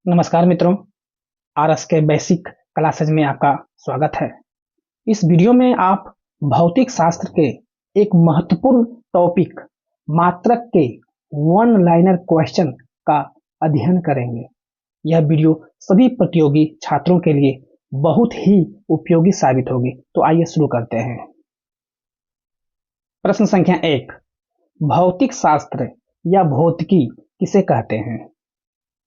नमस्कार मित्रों, आरएस के बेसिक क्लासेज में आपका स्वागत है। इस वीडियो में आप भौतिक शास्त्र के एक महत्वपूर्ण टॉपिक मात्रक के वन लाइनर क्वेश्चन का अध्ययन करेंगे। यह वीडियो सभी प्रतियोगी छात्रों के लिए बहुत ही उपयोगी साबित होगी। तो आइए शुरू करते हैं। प्रश्न संख्या 1, भौतिक शास्त्र या भौतिकी किसे कहते हैं?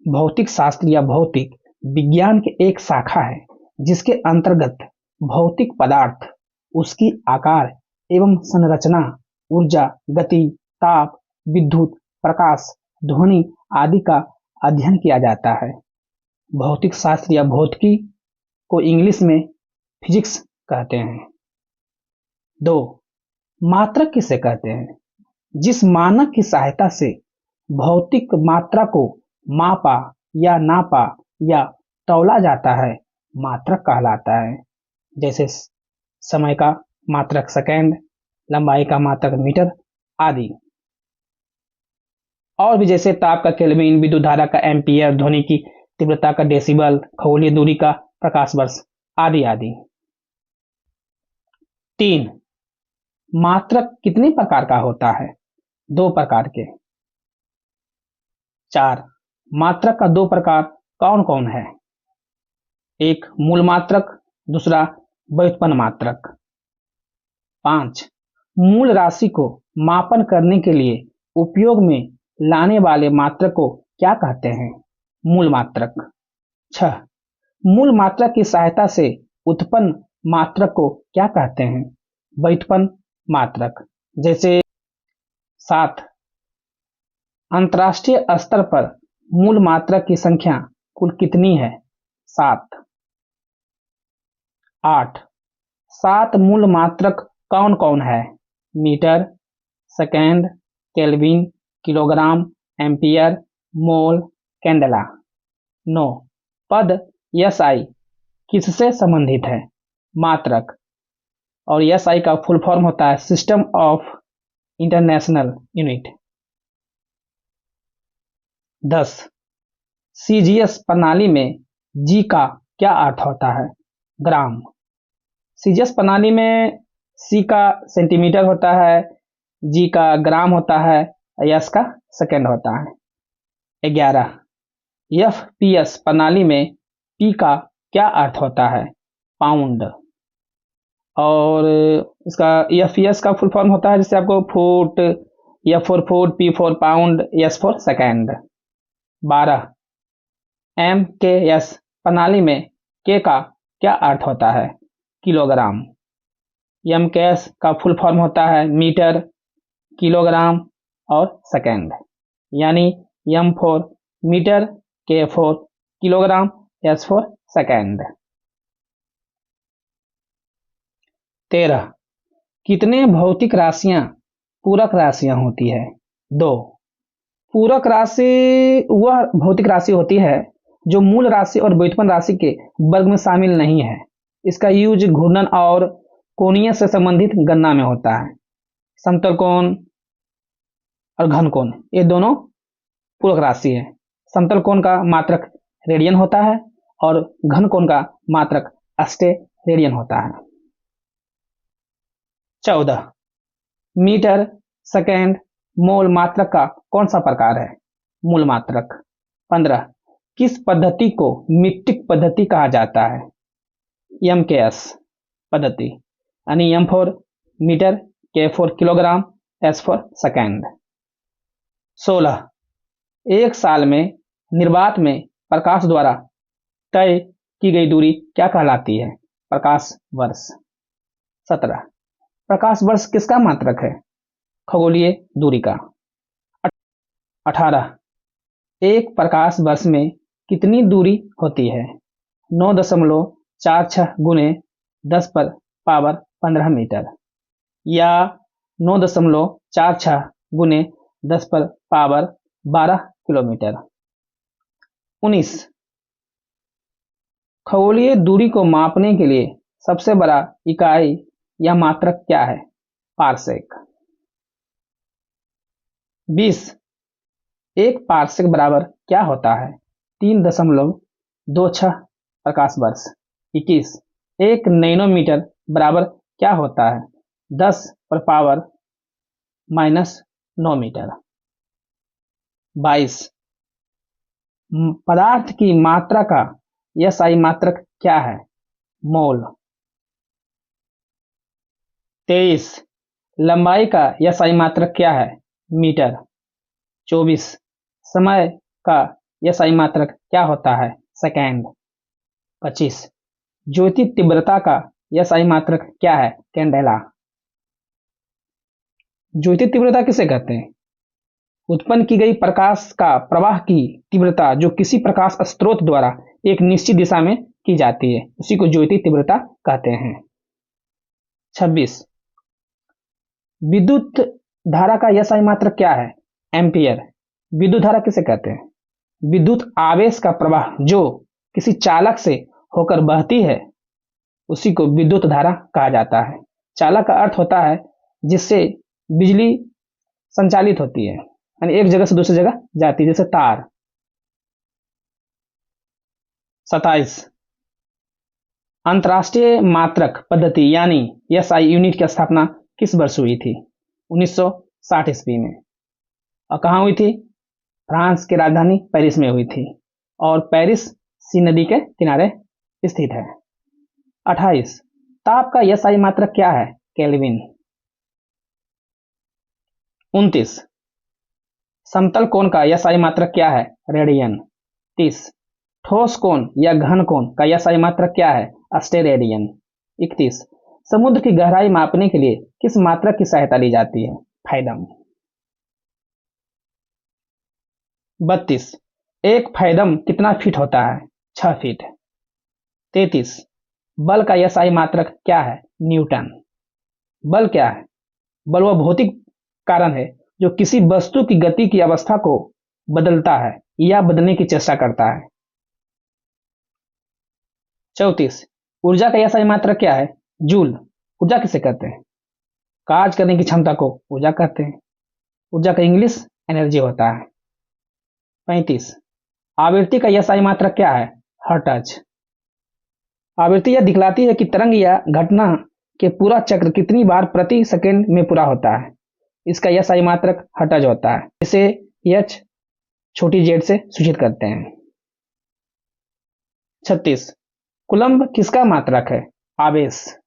भौतिक शास्त्र या भौतिक विज्ञान की एक शाखा है जिसके अंतर्गत भौतिक पदार्थ, उसकी आकार एवं संरचना, ऊर्जा, गति, ताप, विद्युत, प्रकाश, ध्वनि आदि का अध्ययन किया जाता है। भौतिक शास्त्र या भौतिकी को इंग्लिश में फिजिक्स कहते हैं। 2, मात्रक किसे कहते हैं? जिस मानक की सहायता से भौतिक मात्रा को मापा या नापा या तौला जाता है, मात्रक कहलाता है। जैसे समय का मात्रक सेकंड, लंबाई का मात्रक मीटर आदि। और भी जैसे ताप का केल्विन, विद्युत धारा का एम्पियर, ध्वनि की तीव्रता का डेसिबल, खगोलीय दूरी का प्रकाश वर्ष आदि आदि। 3, मात्रक कितने प्रकार का होता है? 2 प्रकार के। 4, मात्रक का 2 प्रकार कौन कौन है? एक मूल मात्रक, दूसरा व्युत्पन्न मात्रक। 5, मूल राशि को मापन करने के लिए उपयोग में लाने वाले मात्रक को क्या कहते हैं? मूल मात्रक। 6, मूल मात्रक की सहायता से उत्पन्न मात्रक को क्या कहते हैं? व्युत्पन्न मात्रक। जैसे 7, अंतरराष्ट्रीय स्तर पर मूल मात्रक की संख्या कुल कितनी है? 7। 8, 7 मूल मात्रक कौन कौन है? Metre, second, kelvin, kilogram, ampere, mole, candela. 9, पद एसआई किससे संबंधित है? मात्रक। और एसआई का फुल फॉर्म होता है system of international unit. 10, CGS प्रणाली में जी का क्या अर्थ होता है? ग्राम। सीजीएस प्रणाली में सी का सेंटीमीटर होता है, जी का ग्राम होता है, एस का सेकंड होता है। 11, एफपीएस प्रणाली में पी का क्या अर्थ होता है? पाउंड। और इसका एफपीएस का फुल फॉर्म होता है जैसे आपको foot, F for foot, P for pound, S for second. 12, M K S प्रणाली में के का क्या अर्थ होता है? किलोग्राम। एम के एस का फुल फॉर्म होता है मीटर, किलोग्राम और सेकंड। यानी M for metre, K for kilogram, S for second. 13, कितने भौतिक राशियां पूरक राशियां होती है? 2। पूरक राशि वह भौतिक राशि होती है जो मूल राशि और व्युत्पन्न राशि के वर्ग में शामिल नहीं है। इसका यूज घूर्णन और कोणीय से संबंधित गणना में होता है। समतल कोण और घन कोण ये दोनों पूरक राशि है। समतल कोण का मात्रक रेडियन होता है और घन कोण का मात्रक रेडियन होता है। 14, मीटर, सेकेंड, मोल मात्रक का कौन सा प्रकार है? मूल मात्रक। 15, किस पद्धति को मीट्रिक पद्धति कहा जाता है? एम के एस पद्धति। यानी M for metre, K for kilogram, S for second. 16, एक साल में निर्वात में प्रकाश द्वारा तय की गई दूरी क्या कहलाती है? प्रकाश वर्ष। 17, प्रकाश वर्ष किसका मात्रक है? खगोलीय दूरी का। 18, एक प्रकाश वर्ष में कितनी दूरी होती है? 9.46 गुने 10 पर पावर 15 मीटर या 9.46 गुने 10 पर पावर 12 किलोमीटर। 19, खगोलीय दूरी को मापने के लिए सबसे बड़ा इकाई या मात्रक क्या है? पारसेक। 20, एक पारसेक बराबर क्या होता है? 3.26 प्रकाश वर्ष। 21 1 नैनोमीटर बराबर क्या होता है? 10⁻⁻9 मीटर। 22 पदार्थ की मात्रा का SI मात्रक क्या है? मोल। 23 लंबाई का SI मात्रक क्या है? मीटर। 24 समय का SI मात्रक क्या होता है? सेकेंड। 25 ज्योति तीव्रता का SI मात्रक क्या है? कैंडेला। ज्योति तीव्रता किसे कहते हैं? उत्पन्न की गई प्रकाश का प्रवाह की तीव्रता जो किसी प्रकाश स्रोत द्वारा एक निश्चित दिशा में की जाती है, उसी को ज्योति तीव्रता कहते हैं। 26 विद्युत धारा का SI मात्रक क्या है? एम्पियर। विद्युत धारा किसे कहते हैं? विद्युत आवेश का प्रवाह जो किसी चालक से होकर बहती है, उसी को विद्युत धारा कहा जाता है। चालक का अर्थ होता है जिससे बिजली संचालित होती है, यानी एक जगह से दूसरी जगह जाती है, जैसे तार। 27 अंतरराष्ट्रीय मात्रक पद्धति यानी SI यूनिट की स्थापना किस वर्ष हुई थी? 1960 ईस्वी में। और कहाँ हुई थी? फ्रांस की राजधानी पेरिस में हुई थी, और पेरिस सी नदी के किनारे स्थित है। 28 ताप का SI मात्रक क्या है? केल्विन। 29 समतल कोण का SI मात्रक क्या है? रेडियन। 30 ठोस कोण या घन कोण का SI मात्रक क्या है? अस्टेरेडियन। 31 समुद्र की गहराई मापने के लिए किस मात्रक की सहायता ली जाती है? फैदम। 32 एक फैदम कितना फीट होता है? 6 फीट। 33 बल का SI मात्रक क्या है? न्यूटन। बल क्या है? बल वह भौतिक कारण है जो किसी वस्तु की गति की अवस्था को बदलता है या बदलने की चेष्टा करता है। 34 ऊर्जा का SI मात्रक क्या है? जूल। ऊर्जा किसे कहते हैं? कार्य करने की क्षमता को ऊर्जा कहते हैं। ऊर्जा का इंग्लिश एनर्जी होता है। 35 आवृत्ति का SI मात्रक क्या है? हर्ट्ज। आवृत्ति यह दिखलाती है कि तरंग या घटना के पूरा चक्र कितनी बार प्रति सेकंड में पूरा होता है। इसका SI मात्रक हर्ट्ज होता है, इसे h छोटी z से सूचित करते हैं। 36 कूलम्ब किसका मात्रक है? आवेश।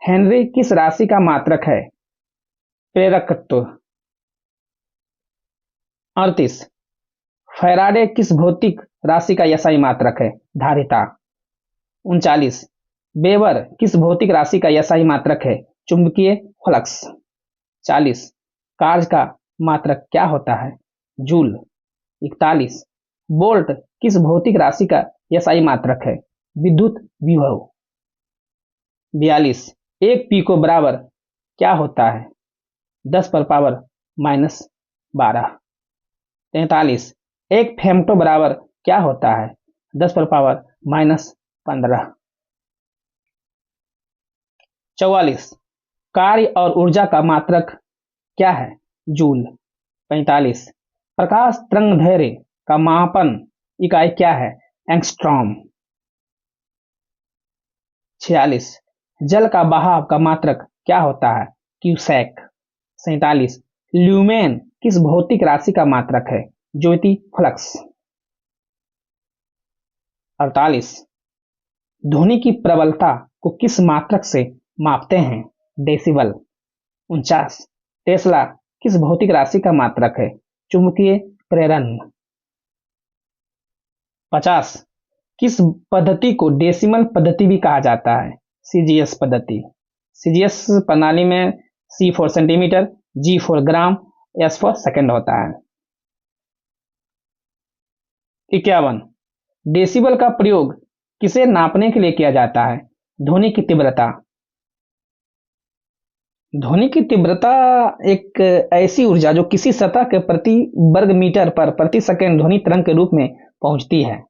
हेनरी किस राशि का मात्रक है? प्रेरकत्व। 38 फैराडे किस भौतिक राशि का SI मात्रक है? धारिता। 39 वेबर किस भौतिक राशि का SI मात्रक है? चुंबकीय फ्लक्स। 40 कार्य का मात्रक क्या होता है? जूल। 41 वोल्ट किस भौतिक राशि का SI मात्रक है? विद्युत विभव। 42 एक पीको बराबर क्या होता है? 10⁻⁻12। 43 एक फेम्टो बराबर क्या होता है? 10⁻⁻15। 44 कार्य और ऊर्जा का मात्रक क्या है? जूल। 45 प्रकाश तरंगदैर्घ्य का मापन इकाई क्या है? एंगस्ट्रॉम। 46 जल का बहाव का मात्रक क्या होता है? क्यूसेक। 47 ल्यूमेन किस भौतिक राशि का मात्रक है? ज्योति फ्लक्स। 48 ध्वनि की प्रबलता को किस मात्रक से मापते हैं? डेसिबल। 49 टेस्ला किस भौतिक राशि का मात्रक है? चुंबकीय प्रेरण। 50 किस पद्धति को डेसिमल पद्धति भी कहा जाता है? CGS पद्धति। CGS प्रणाली में C for centimetre, G for gram, S for second होता है। 51 डेसिबल का प्रयोग किसे नापने के लिए किया जाता है? ध्वनि की तीव्रता। ध्वनि की तीव्रता एक ऐसी ऊर्जा जो किसी सतह के प्रति वर्ग मीटर पर प्रति सेकंड ध्वनि तरंग के रूप में पहुंचती है।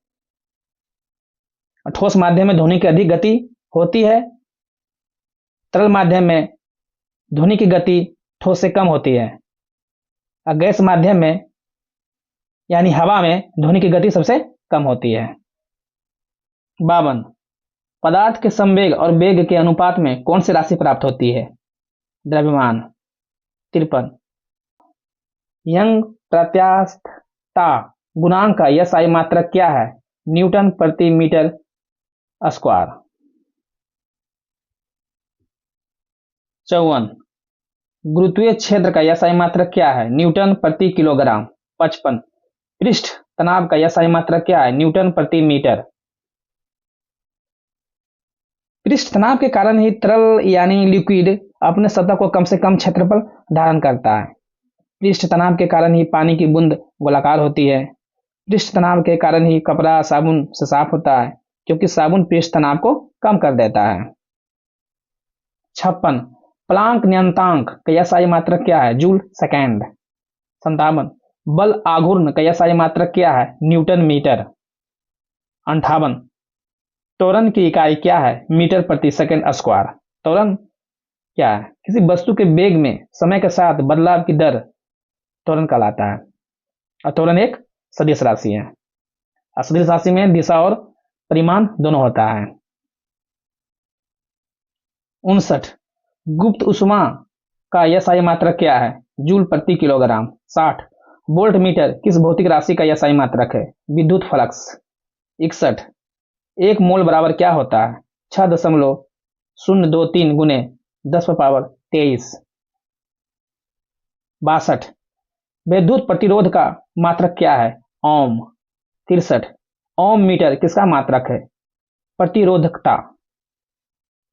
ठोस माध्यम में ध्वनि की अधिक गति होती है, तरल माध्यम में ध्वनि की गति ठोस से कम होती है, और गैस माध्यम में यानी हवा में ध्वनि की गति सबसे कम होती है। 52 पदार्थ के संवेग और वेग के अनुपात में कौन सी राशि प्राप्त होती है? द्रव्यमान। 53 यंग प्रत्यास्थता गुणांक का एसआई मात्रक क्या है? न्यूटन प्रति मीटर स्क्वायर। 54 गुरुत्वीय क्षेत्र का एसआई मात्रक क्या है? न्यूटन प्रति किलोग्राम। 55 पृष्ठ तनाव का एसआई मात्रक क्या है? न्यूटन प्रति मीटर। पृष्ठ तनाव के कारण ही तरल यानी लिक्विड अपने सतह को कम से कम क्षेत्रफल धारण करता है। पृष्ठ तनाव के कारण ही पानी की बूंद गोलाकार होती है। पृष्ठ तनाव के कारण ही कपड़ा साबुन से साफ होता है, क्योंकि साबुन पृष्ठ तनाव को कम कर देता है। 56 प्लांक नियतांक का एसआई मात्रक क्या है? Joule second. 57 बल आघूर्ण का एसआई मात्रक क्या है? Newton metre. 58 त्वरण की इकाई क्या है? मीटर प्रति सेकंड स्क्वायर। त्वरण क्या है? किसी वस्तु के वेग में समय के साथ बदलाव की दर त्वरण कहलाता है, और त्वरण एक सदिश राशि है। सदिश राशि में दिशा और परिमाण दोनों होता है। 59 गुप्त ऊष्मा का एसआई मात्रक क्या है? जूल प्रति किलोग्राम। 60 वोल्ट मीटर किस भौतिक राशि का एसआई मात्रक है? विद्युत फ्लक्स। 61 एक मोल बराबर क्या होता है? 6.023 गुने 10⁻23। 62 विद्युत प्रतिरोध का मात्रक क्या है? ओम। 63 ओम मीटर किसका मात्रक है? प्रतिरोधकता।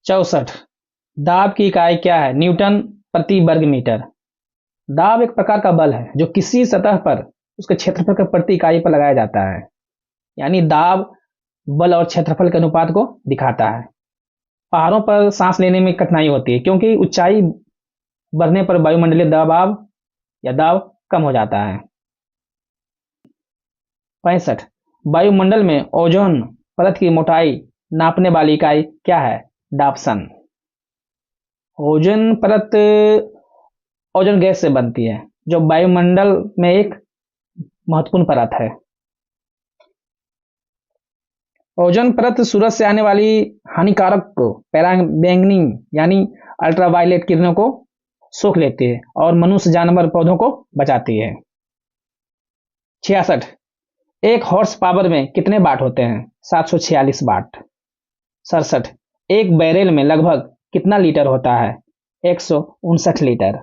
64 दाब की इकाई क्या है? न्यूटन प्रति वर्ग मीटर। दाब एक प्रकार का बल है जो किसी सतह पर उसके क्षेत्रफल के प्रति इकाई पर लगाया जाता है, यानी दाब बल और क्षेत्रफल के अनुपात को दिखाता है। पहाड़ों पर सांस लेने में कठिनाई होती है, क्योंकि ऊंचाई बढ़ने पर वायुमंडलीय दबाव या दाब कम हो जाता है। 65 वायुमंडल में ओजोन परत की मोटाई नापने वाली इकाई क्या है? डाप्सन। ओजोन परत ओजोन गैस से बनती है, जो वायुमंडल में एक महत्वपूर्ण परत है। ओजोन परत सूरज से आने वाली हानिकारक पराबैंगनी यानी अल्ट्रावायलेट किरणों को सोख लेती है और मनुष्य, जानवर, पौधों को बचाती है। 66 एक हॉर्स पावर में कितने वाट होते हैं? 746 वाट। 67 एक बैरेल में लगभग कितना लीटर होता है? 159 लीटर।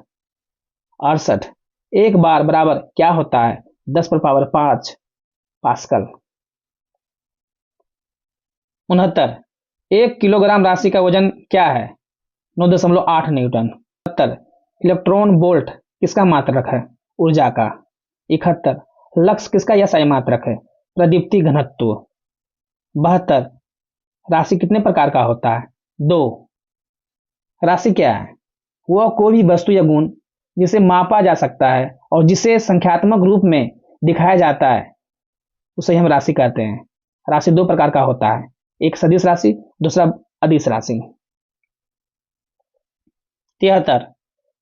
68 एक बार बराबर क्या होता है? 10⁵ पास्कल। 69 एक किलोग्राम राशि का वजन क्या है? 9.8 न्यूटन। 70 इलेक्ट्रॉन वोल्ट किसका मात्रक है? ऊर्जा का। 71 लक्स किसका एसआई मात्रक है? प्रदीप्ति घनत्व। 72 राशि कितने प्रकार का होता है? 2। राशि क्या है? वह कोई भी वस्तु या गुण जिसे मापा जा सकता है और जिसे संख्यात्मक रूप में दिखाया जाता है, उसे हम राशि कहते हैं। राशि 2 प्रकार का होता है, एक सदिश राशि, दूसरा अदिश राशि। 73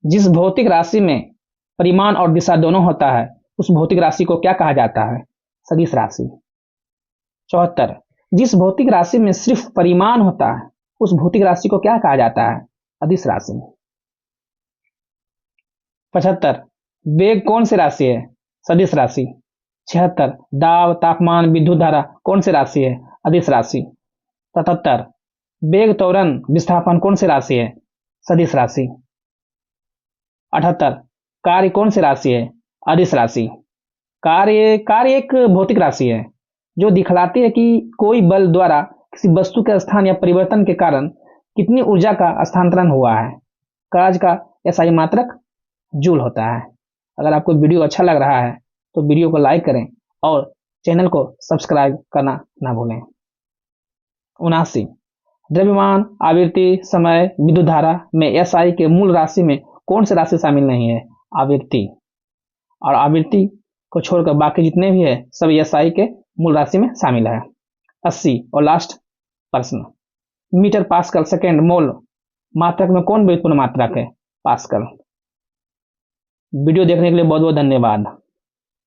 जिस भौतिक राशि में परिमाण और दिशा दोनों होता है, उस भौतिक राशि को क्या कहा जाता है? सदिश राशि। 74 जिस भौतिक राशि में सिर्फ परिमाण होता है, उस भौतिक राशि को क्या कहा जाता है? अदिश राशि। 75 वेग कौन सी राशि है? सदिश राशि। 76 दाब, तापमान, विद्युत धारा कौन सी राशि है? अदिश राशि। 77 वेग, त्वरण, विस्थापन कौन सी राशि है? सदिश राशि। 78 कार्य कौन सी राशि है? अदिश राशि। कार्य एक भौतिक राशि है जो दिखलाती है कि कोई बल द्वारा किसी वस्तु के स्थान या परिवर्तन के कारण कितनी ऊर्जा का स्थानांतरण हुआ है। कार्य का एसआई मात्रक जूल होता है। अगर आपको वीडियो अच्छा लग रहा है तो वीडियो को लाइक करें और चैनल को सब्सक्राइब करना ना भूलें। 79 द्रव्यमान, आवृत्ति, समय, विद्युत धारा में एसआई के मूल राशि में कौन सी राशि शामिल नहीं है? आवृत्ति। और आवृत्ति को छोड़कर बाकी जितने भी है सब एसआई के मूल राशि में शामिल है। 80 और लास्ट प्रश्न, मीटर पास्कल सेकेंड मोल मात्रक में कौन व्युत्पन्न मात्रक है? पास्कल। वीडियो देखने के लिए बहुत बहुत धन्यवाद।